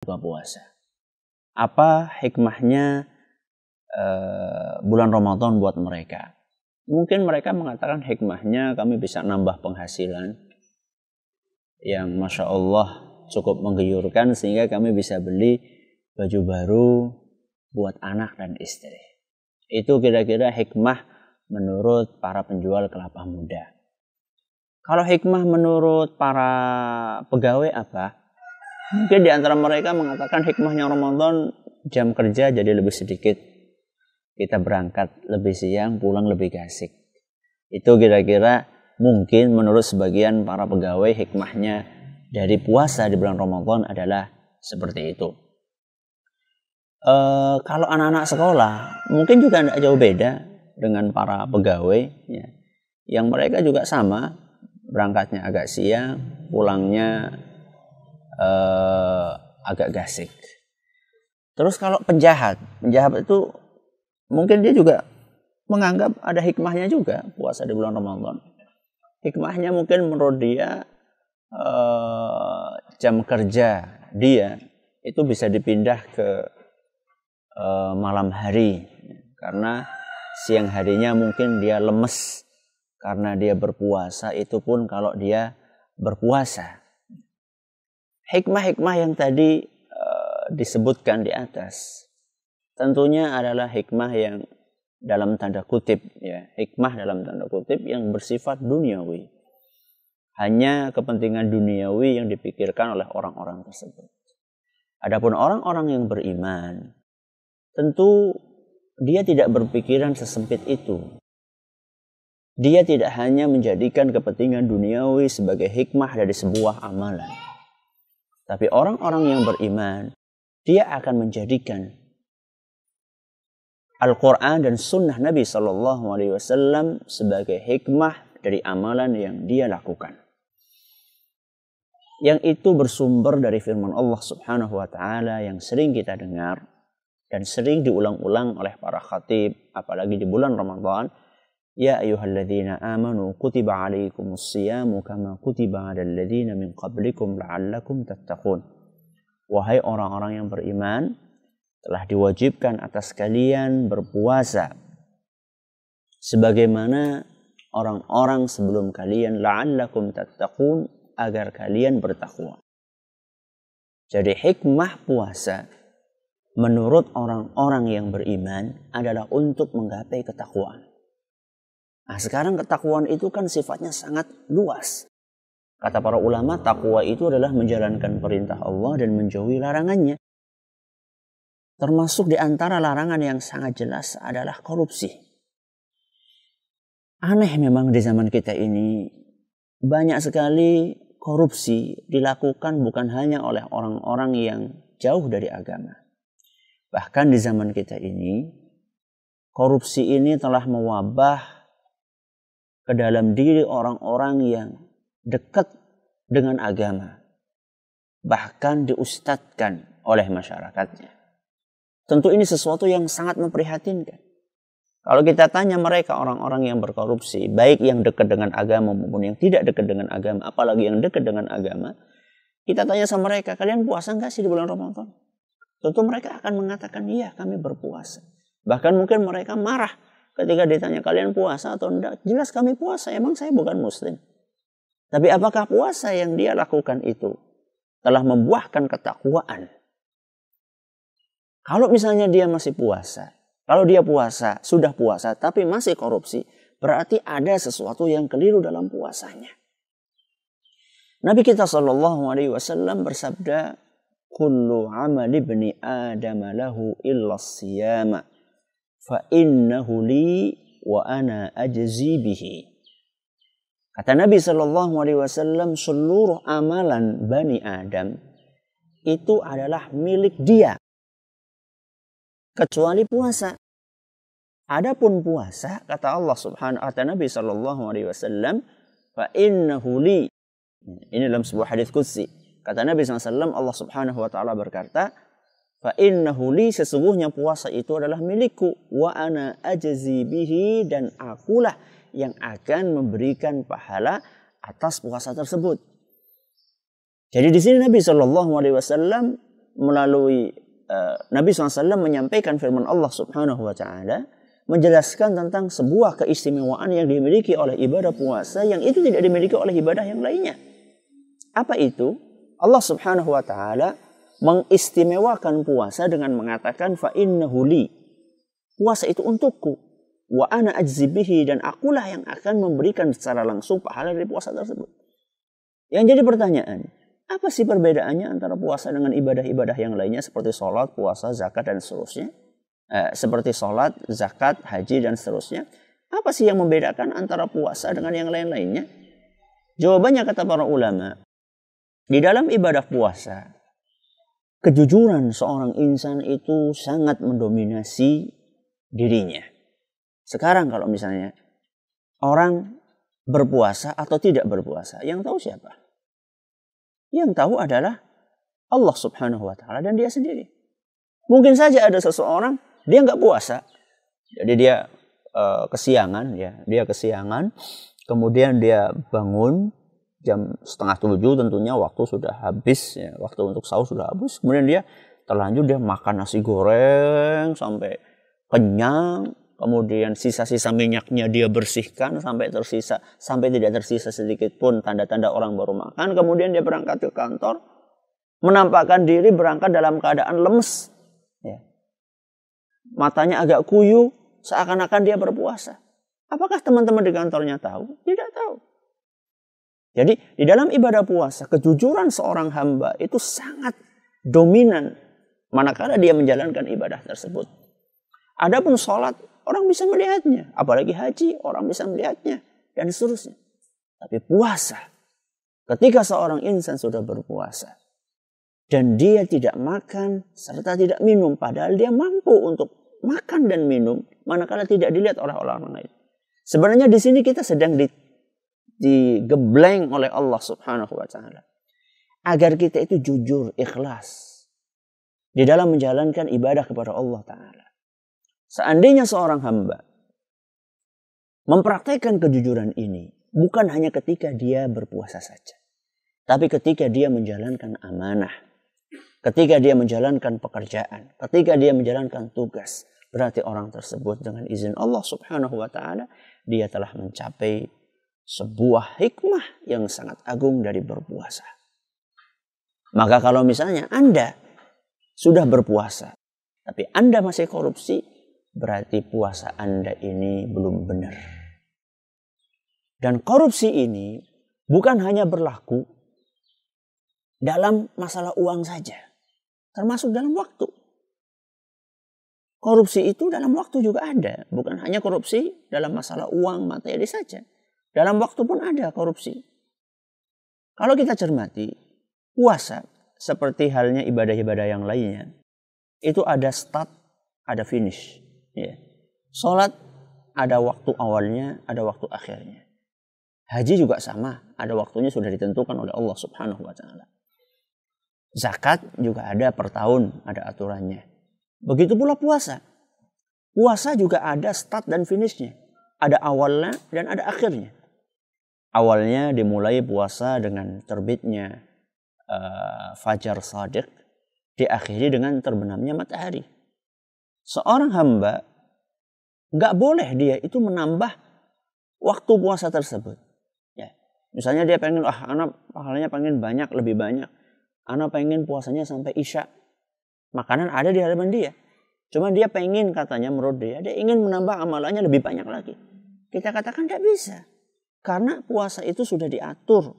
buka puasa. Apa hikmahnya bulan Ramadan buat mereka? Mungkin mereka mengatakan hikmahnya kami bisa nambah penghasilan yang Masya Allah cukup menggiurkan sehingga kami bisa beli baju baru buat anak dan istri. Itu kira-kira hikmah menurut para penjual kelapa muda. Kalau hikmah menurut para pegawai apa? Mungkin di antara mereka mengatakan hikmahnya Ramadan jam kerja jadi lebih sedikit. Kita berangkat lebih siang, pulang lebih asik. Itu kira-kira mungkin menurut sebagian para pegawai hikmahnya dari puasa di bulan Ramadan adalah seperti itu. Kalau anak-anak sekolah mungkin juga tidak jauh beda dengan para pegawai ya. Yang mereka juga sama, berangkatnya agak siang, pulangnya agak gasik. Terus kalau penjahat itu mungkin dia juga menganggap ada hikmahnya juga puasa di bulan Ramadan. Hikmahnya mungkin menurut dia jam kerja dia itu bisa dipindah ke malam hari karena siang harinya mungkin dia lemes karena dia berpuasa, itu pun kalau dia berpuasa. Hikmah-hikmah yang tadi disebutkan di atas tentunya adalah hikmah yang dalam tanda kutip ya, hikmah dalam tanda kutip yang bersifat duniawi. Hanya kepentingan duniawi yang dipikirkan oleh orang-orang tersebut. Adapun orang-orang yang beriman, tentu dia tidak berpikiran sesempit itu. Dia tidak hanya menjadikan kepentingan duniawi sebagai hikmah dari sebuah amalan. Tapi orang-orang yang beriman, dia akan menjadikan Al-Quran dan Sunnah Nabi SAW sebagai hikmah dari amalan yang dia lakukan. Yang itu bersumber dari firman Allah Subhanahu wa Ta'ala yang sering kita dengar dan sering diulang-ulang oleh para khatib, apalagi di bulan Ramadan. Ya ayyuhalladzina amanu kutiba alaikumus siyamu kama kutiba alal ladzina min qablikum la'allakum tattaqun. Wahai orang-orang yang beriman, telah diwajibkan atas kalian berpuasa sebagaimana orang-orang sebelum kalian la'allakum tattaqun, agar kalian bertakwa. Jadi hikmah puasa menurut orang-orang yang beriman adalah untuk menggapai ketakwaan. Nah, sekarang ketakwaan itu kan sifatnya sangat luas. Kata para ulama, takwa itu adalah menjalankan perintah Allah dan menjauhi larangannya. Termasuk di antara larangan yang sangat jelas adalah korupsi. Aneh memang di zaman kita ini, banyak sekali korupsi dilakukan bukan hanya oleh orang-orang yang jauh dari agama. Bahkan di zaman kita ini, korupsi ini telah mewabah ke dalam diri orang-orang yang dekat dengan agama. Bahkan diustadkan oleh masyarakatnya. Tentu ini sesuatu yang sangat memprihatinkan. Kalau kita tanya mereka orang-orang yang berkorupsi, baik yang dekat dengan agama maupun yang tidak dekat dengan agama, apalagi yang dekat dengan agama, kita tanya sama mereka, kalian puasa enggak sih di bulan Ramadan? Tentu mereka akan mengatakan, iya kami berpuasa. Bahkan mungkin mereka marah ketika ditanya, kalian puasa atau enggak? Jelas kami puasa, emang saya bukan muslim. Tapi apakah puasa yang dia lakukan itu telah membuahkan ketakwaan? Kalau misalnya dia masih puasa, kalau dia puasa, sudah puasa, tapi masih korupsi, berarti ada sesuatu yang keliru dalam puasanya. Nabi kita SAW bersabda, kullu amali ibni Adam lahu illa siyama, fa innahu li wa ana ajzi bihi. Kata Nabi SAW, seluruh amalan Bani Adam itu adalah milik dia, kecuali puasa. Adapun puasa, kata Allah Subhanahu wa ta'ala, Nabi SAW, fa innahu li. Ini dalam sebuah hadis qudsi. Kata Nabi SAW, Allah Subhanahu wa ta'ala berkata, fa innahu li, sesungguhnya puasa itu adalah milikku, wa ana ajzi bihi, dan akulah yang akan memberikan pahala atas puasa tersebut. Jadi di sini Nabi SAW melalui Nabi SAW menyampaikan firman Allah Subhanahu wa Ta'ala, menjelaskan tentang sebuah keistimewaan yang dimiliki oleh ibadah puasa yang itu tidak dimiliki oleh ibadah yang lainnya. Apa itu? Allah Subhanahu wa Ta'ala mengistimewakan puasa dengan mengatakan fa innahu li. Puasa itu untukku. Wa ana ajzi bihi, dan akulah yang akan memberikan secara langsung pahala dari puasa tersebut. Yang jadi pertanyaan, apa sih perbedaannya antara puasa dengan ibadah-ibadah yang lainnya seperti sholat, puasa, zakat, dan seterusnya? Seperti sholat, zakat, haji, dan seterusnya. Apa sih yang membedakan antara puasa dengan yang lain-lainnya? Jawabannya kata para ulama, di dalam ibadah puasa, kejujuran seorang insan itu sangat mendominasi dirinya. Sekarang kalau misalnya orang berpuasa atau tidak berpuasa, yang tahu siapa? Yang tahu adalah Allah Subhanahu wa Ta'ala dan dia sendiri. Mungkin saja ada seseorang, dia nggak puasa. Jadi dia kesiangan, kemudian dia bangun jam 6:30, tentunya waktu sudah habis, ya, waktu untuk sahur sudah habis. Kemudian dia terlanjur dia makan nasi goreng sampai kenyang, kemudian sisa-sisa minyaknya dia bersihkan sampai tidak tersisa sedikit pun tanda-tanda orang baru makan. Kemudian dia berangkat ke kantor, menampakkan diri berangkat dalam keadaan lemes, ya. Matanya agak kuyu, seakan-akan dia berpuasa. Apakah teman-teman di kantornya tahu? Tidak tahu. Jadi di dalam ibadah puasa, kejujuran seorang hamba itu sangat dominan manakala dia menjalankan ibadah tersebut. Adapun sholat, orang bisa melihatnya. Apalagi haji, orang bisa melihatnya. Dan seterusnya. Tapi puasa, ketika seorang insan sudah berpuasa, dan dia tidak makan serta tidak minum, padahal dia mampu untuk makan dan minum manakala tidak dilihat oleh orang lain. Sebenarnya di sini kita sedang digebleng oleh Allah Subhanahu wa Ta'ala agar kita itu jujur, ikhlas di dalam menjalankan ibadah kepada Allah Ta'ala. Seandainya seorang hamba mempraktekkan kejujuran ini bukan hanya ketika dia berpuasa saja, tapi ketika dia menjalankan amanah, ketika dia menjalankan pekerjaan, ketika dia menjalankan tugas, berarti orang tersebut dengan izin Allah Subhanahu wa Ta'ala dia telah mencapai sebuah hikmah yang sangat agung dari berpuasa. Maka kalau misalnya Anda sudah berpuasa tapi Anda masih korupsi, berarti puasa Anda ini belum benar. Dan korupsi ini bukan hanya berlaku dalam masalah uang saja, termasuk dalam waktu. Korupsi itu dalam waktu juga ada. Bukan hanya korupsi dalam masalah uang materi saja. Dalam waktu pun ada korupsi. Kalau kita cermati, puasa seperti halnya ibadah-ibadah yang lainnya, itu ada start, ada finish. Ya. Sholat ada waktu awalnya, ada waktu akhirnya. Haji juga sama, ada waktunya sudah ditentukan oleh Allah Subhanahu wa Ta'ala. Zakat juga ada per tahun, ada aturannya. Begitu pula puasa. Puasa juga ada start dan finishnya. Ada awalnya dan ada akhirnya. Awalnya dimulai puasa dengan terbitnya fajar shadiq, diakhiri dengan terbenamnya matahari. Seorang hamba nggak boleh dia itu menambah waktu puasa tersebut. Ya. Misalnya dia pengen, anak pahalanya pengen banyak, lebih banyak. Anak pengen puasanya sampai isya. Makanan ada di hadapan dia. Cuma dia pengen, katanya menurut dia ingin menambah amalannya lebih banyak lagi. Kita katakan tidak bisa. Karena puasa itu sudah diatur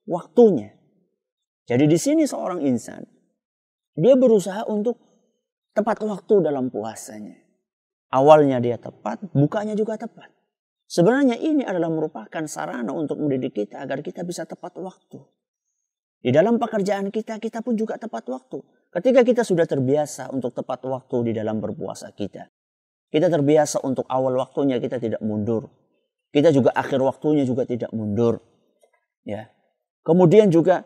waktunya. Jadi di sini seorang insan, dia berusaha untuk tepat waktu dalam puasanya. Awalnya dia tepat, bukanya juga tepat. Sebenarnya ini adalah merupakan sarana untuk mendidik kita agar kita bisa tepat waktu. Di dalam pekerjaan kita, kita pun juga tepat waktu. Ketika kita sudah terbiasa untuk tepat waktu di dalam berpuasa kita terbiasa untuk awal waktunya kita tidak mundur. Kita juga akhir waktunya juga tidak mundur. Ya. Kemudian juga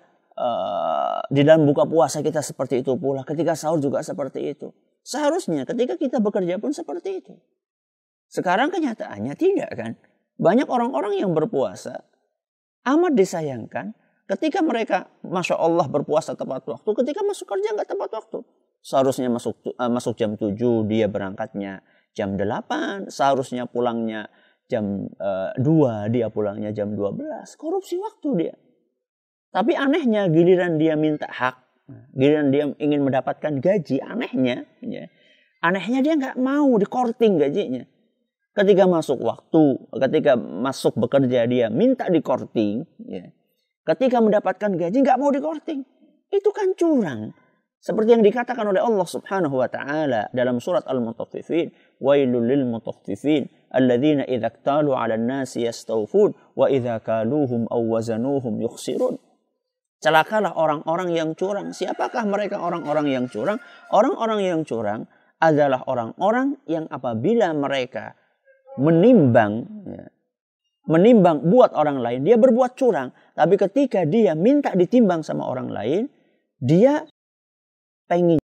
di dalam buka puasa kita seperti itu pula. Ketika sahur juga seperti itu. Seharusnya ketika kita bekerja pun seperti itu. Sekarang kenyataannya tidak kan. Banyak orang-orang yang berpuasa amat disayangkan. Ketika mereka, Masya Allah, berpuasa tepat waktu, ketika masuk kerja nggak tepat waktu. Seharusnya masuk jam 7, dia berangkatnya jam 8. Seharusnya pulangnya jam 2, dia pulangnya jam 12. Korupsi waktu dia. Tapi anehnya giliran dia minta hak, giliran dia ingin mendapatkan gaji, anehnya dia nggak mau di-korting gajinya. Ketika masuk waktu, ketika masuk bekerja dia minta di-korting, ya. Ketika mendapatkan gaji nggak mau di-korting. Itu kan curang. Seperti yang dikatakan oleh Allah Subhanahu wa taala dalam surat Al-Mutaffifin, wailul lil mutaffifin alladzina idza iktalu 'alan nasi yastawfun wa idza kaluhum aw wazanuhum yukhsirun. Celakalah orang-orang yang curang. Siapakah mereka orang-orang yang curang? Orang-orang yang curang adalah orang-orang yang apabila mereka menimbang buat orang lain, dia berbuat curang. Tapi ketika dia minta ditimbang sama orang lain, dia pengen